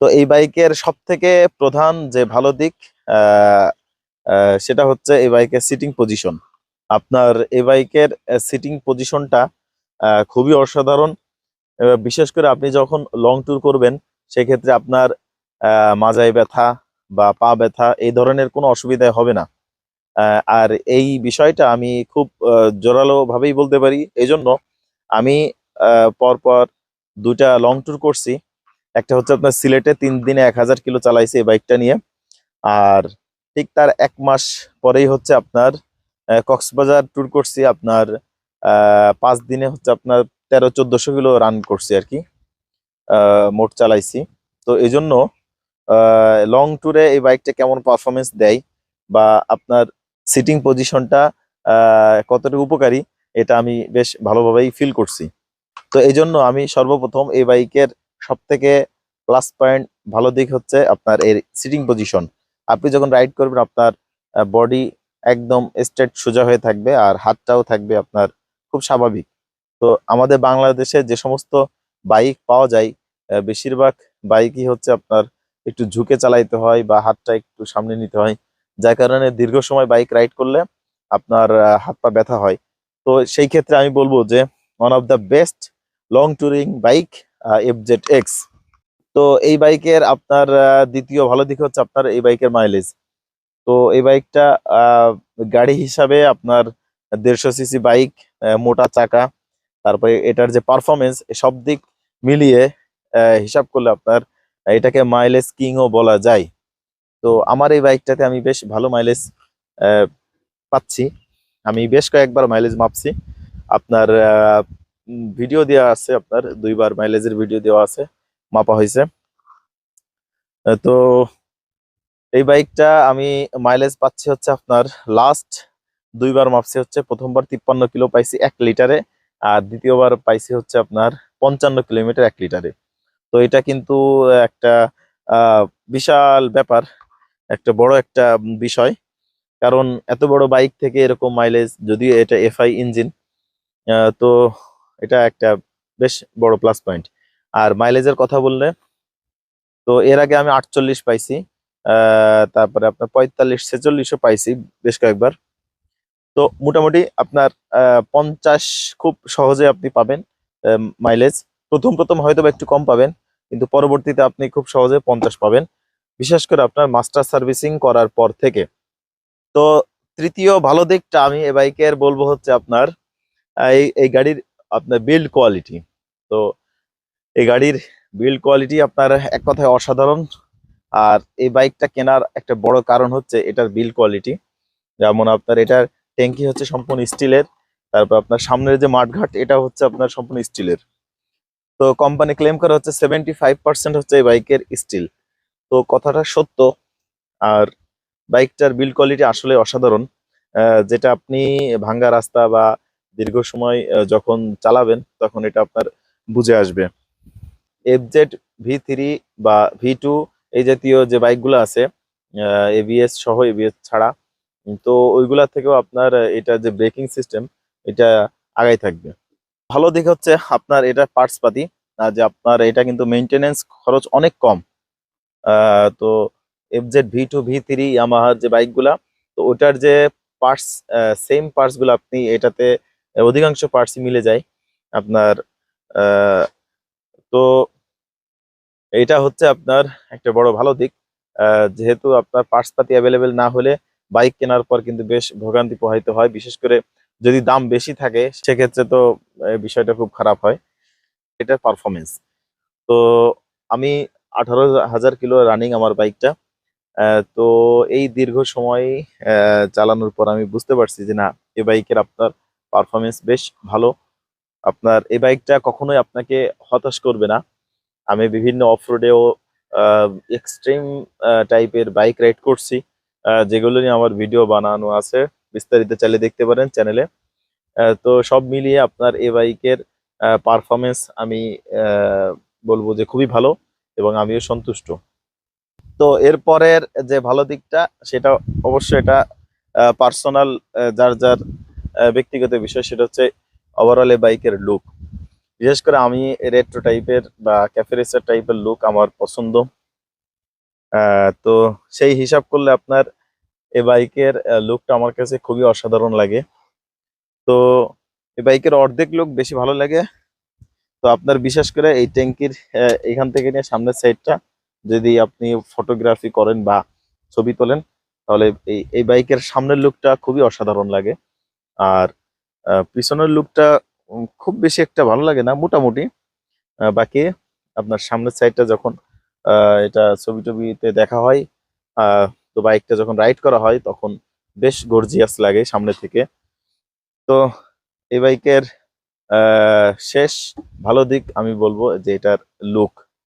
তো এই বাইকের সব থেকে প্রধান যে ভালো দিক আহ, সেটা হচ্ছে এই বাইকের সিটিং পজিশন। আপনার এই বাইকের সিটিং পজিশনটা খুবই অসাধারণ। বিশেষ করে আপনি যখন লং ট্যুর করবেন সেক্ষেত্রে আপনার মাজায় ব্যথা বা পা ব্যথা এই ধরনের কোনো অসুবিধা হবে না। আর এই বিষয়টা আমি খুব জোরালো ভাবেই বলতে পারি। এই জন্য আমি পরপর দুইটা লং ট্যুর করছি। একটা হচ্ছে আপনার সিলেটে 3 দিনে 1000 কিলো চালাইছি এই বাইকটা নিয়ে। আর ঠিক তার 1 মাস পরেই হচ্ছে আপনার কক্সবাজার ট্যুর করছি। আপনার 5 দিনে হচ্ছে আপনার 1300-1400 কিলো রান করছি আর কি, মোট চালাইছি। তো এই জন্য লং ট্যুরে এই বাইকটা কেমন পারফরমেন্স দেয় বা আপনার সিটিং পজিশনটা কতটুকু উপকারী, এটা আমি বেশ ভালোভাবেই ফিল করছি। তো এই জন্য আমি সর্বপ্রথম এই বাইকের সব থেকে প্লাস পয়েন্ট ভালো দিক হচ্ছে আপনার এর সিটিং পজিশন। আপনি যখন রাইড করবেন আপনার বডি একদম স্ট্রেট সোজা হয়ে থাকবে আর হাতটাও থাকবে আপনার খুব স্বাভাবিক। তো আমাদের বাংলাদেশে যে সমস্ত বাইক পাওয়া যায় বেশিরভাগ বাইকই হচ্ছে আপনার একটু ঝুঁকে চালাইতে হয় বা হাতটা একটু সামনে নিতে হয়, যার কারণে দীর্ঘ সময় বাইক রাইড করলে আপনার হাত পা ব্যথা হয়। তো সেই ক্ষেত্রে আমি বলবো যে one of the best long touring bike FZ-X। তো এই বাইকের আপনার দ্বিতীয় ভালো দিক হচ্ছে আপনার এই বাইকের মাইলেজ। তো এই বাইকটা আহ, গাড়ি হিসাবে আপনার 150 সিসি বাইক, মোটা চাকা, তারপরে এটার যে পারফরমেন্স, সব দিক মিলিয়ে হিসাব করলে আপনার এটাকে মাইলেজ কিংও বলা যায়। তো আমার এই বাইকটাতে আমি বেশ ভালো মাইলেজ পাচ্ছি। আমি বেশ কয়েকবার মাইলেজ মাপছি। আপনার ভিডিও দেওয়া আছে, আপনার 2বার মাইলেজের ভিডিও দেওয়া আছে, মাপা হয়েছে। তো এই বাইকটা আমি মাইলেজ পাচ্ছি হচ্ছে আপনার লাস্ট 2বার মাপছি হচ্ছে, প্রথমবার 53 কিলো পাইছি 1 লিটারে, আর দ্বিতীয়বার পাইছি হচ্ছে আপনার 55 কিলোমিটার 1 লিটারে। তো এটা কিন্তু একটা আহ, বিশাল ব্যাপার, একটা বড় একটা বিষয়। কারণ এত বড় বাইক থেকে এরকম মাইলেজ, যদিও এটা FI ইঞ্জিন, তো এটা একটা বেশ বড় প্লাস পয়েন্ট। আর মাইলেজের কথা বললে, তো এর আগে আমি 48 পাইছি, তারপরে আপনার 45-46ও পাইছি বেশ কয়েকবার। তো মোটামুটি আপনার 50 খুব সহজে আপনি পাবেন মাইলেজ। প্রথম প্রথম হয়তো বা একটু কম পাবেন, কিন্তু পরবর্তীতে আপনি খুব সহজে 50 পাবেন, বিশেষ করে আপনার মাস্টার সার্ভিসিং করার পর থেকে। তো তৃতীয় ভালো দিকটা আমি এই বাইকের বলবো হচ্ছে আপনার এই এই গাড়ির আপনার বিল্ড কোয়ালিটি। তো এই গাড়ির বিল্ড কোয়ালিটি আপনার এক কথায় অসাধারণ। আর এই বাইকটা কেনার একটা বড় কারণ হচ্ছে এটার বিল্ড কোয়ালিটি। যেমন আপনার এটার ট্যাঙ্কি হচ্ছে সম্পূর্ণ স্টিলের, তারপর আপনার সামনের যে মাঠঘাট এটা হচ্ছে আপনার সম্পূর্ণ স্টিলের। তো কোম্পানি ক্লেম করা হচ্ছে 75% হচ্ছে এই বাইকের স্টিল। তো কথাটা সত্য। আর বাইকটার বিল্ড কোয়ালিটি আসলে অসাধারণ, যেটা আপনি ভাঙ্গা রাস্তা বা দীর্ঘ সময় যখন চালাবেন তখন এটা আপনার বুঝে আসবে। FZ-V3 বা V2 এই জাতীয় যে বাইকগুলো আছে, ABS সহ ABS ছাড়া, তো ওইগুলা থেকেও আপনার এটা যে ব্রেকিং সিস্টেম এটা আগাই থাকবে। ভালো দিক হচ্ছে আপনার এটা পার্টস পাতি, যে আপনার এটা কিন্তু মেইনটেনেন্স খরচ অনেক কম। তো FZ-V2 V3 ইয়ামাহার যে বাইকগুলা, তো ওটার যে পার্টস, সেম পার্টস গুলো আপনি এটাতে অধিকাংশ পার্টসই মিলে যায় আপনার। আহ, তো এটা হচ্ছে আপনার একটা বড় ভালো দিক। যেহেতু আপনার পার্টস পাতি অ্যাভেলেবেল না হলে বাইক কেনার পর কিন্তু বেশ ভোগান্তি পোহাইতে হয়, বিশেষ করে যদি দাম বেশি থাকে সেক্ষেত্রে তো বিষয়টা খুব খারাপ হয়। এটার পারফরমেন্স, তো আমি 18,000 কিলো রানিং আমার বাইকটা। তো এই দীর্ঘ সময় চালানোর পর আমি বুঝতে পারছি যে না, এই বাইকের আপনার পারফরমেন্স বেশ ভালো। আপনার এই বাইকটা কখনোই আপনাকে হতাশ করবে না। আমি বিভিন্ন অফরোডেও এক্সট্রিম টাইপের বাইক রাইড করছি, যেগুলো নিয়ে আমার ভিডিও বানানো আছে, বিস্তারিত চাইলে দেখতে পারেন চ্যানেলে। তো সব মিলিয়ে আপনার এই বাইকের পারফরমেন্স আমি আহ, বলবো যে খুবই ভালো এবং আমিও সন্তুষ্ট। তো এরপরের যে ভালো দিকটা সেটা অবশ্যই এটা পার্সোনাল, যার যার ব্যক্তিগত বিষয়, সেটা হচ্ছে ওভারঅল এই বাইকের লুক। বিশেষ করে আমি রেট্রো টাইপের বা ক্যাফে রেসার টাইপের লুক আমার পছন্দ। তো সেই হিসাব করলে আপনার এই বাইকের লুকটা আমার কাছে খুবই অসাধারণ লাগে। তো এই বাইকের অর্ধেক লুক বেশি ভালো লাগে। তো আপনার বিশেষ করে এই ট্যাঙ্কির এখান থেকে নিয়ে সামনের সাইডটা যদি আপনি ফটোগ্রাফি করেন বা ছবি তোলেন, তাহলে এই বাইকের সামনের লুকটা খুবই অসাধারণ লাগে। আর পিছনের লুকটা খুব বেশি একটা ভালো লাগে না, মোটামুটি। বাকি আপনার সামনের সাইডটা যখন এটা ছবি টবিতে দেখা হয়, তো বাইকটা যখন রাইড করা হয় তখন বেশ গর্জিয়াস লাগে সামনে থেকে। তো এই বাইকের শেষ ভালো দিক আমি বলবো যে এটার লুক।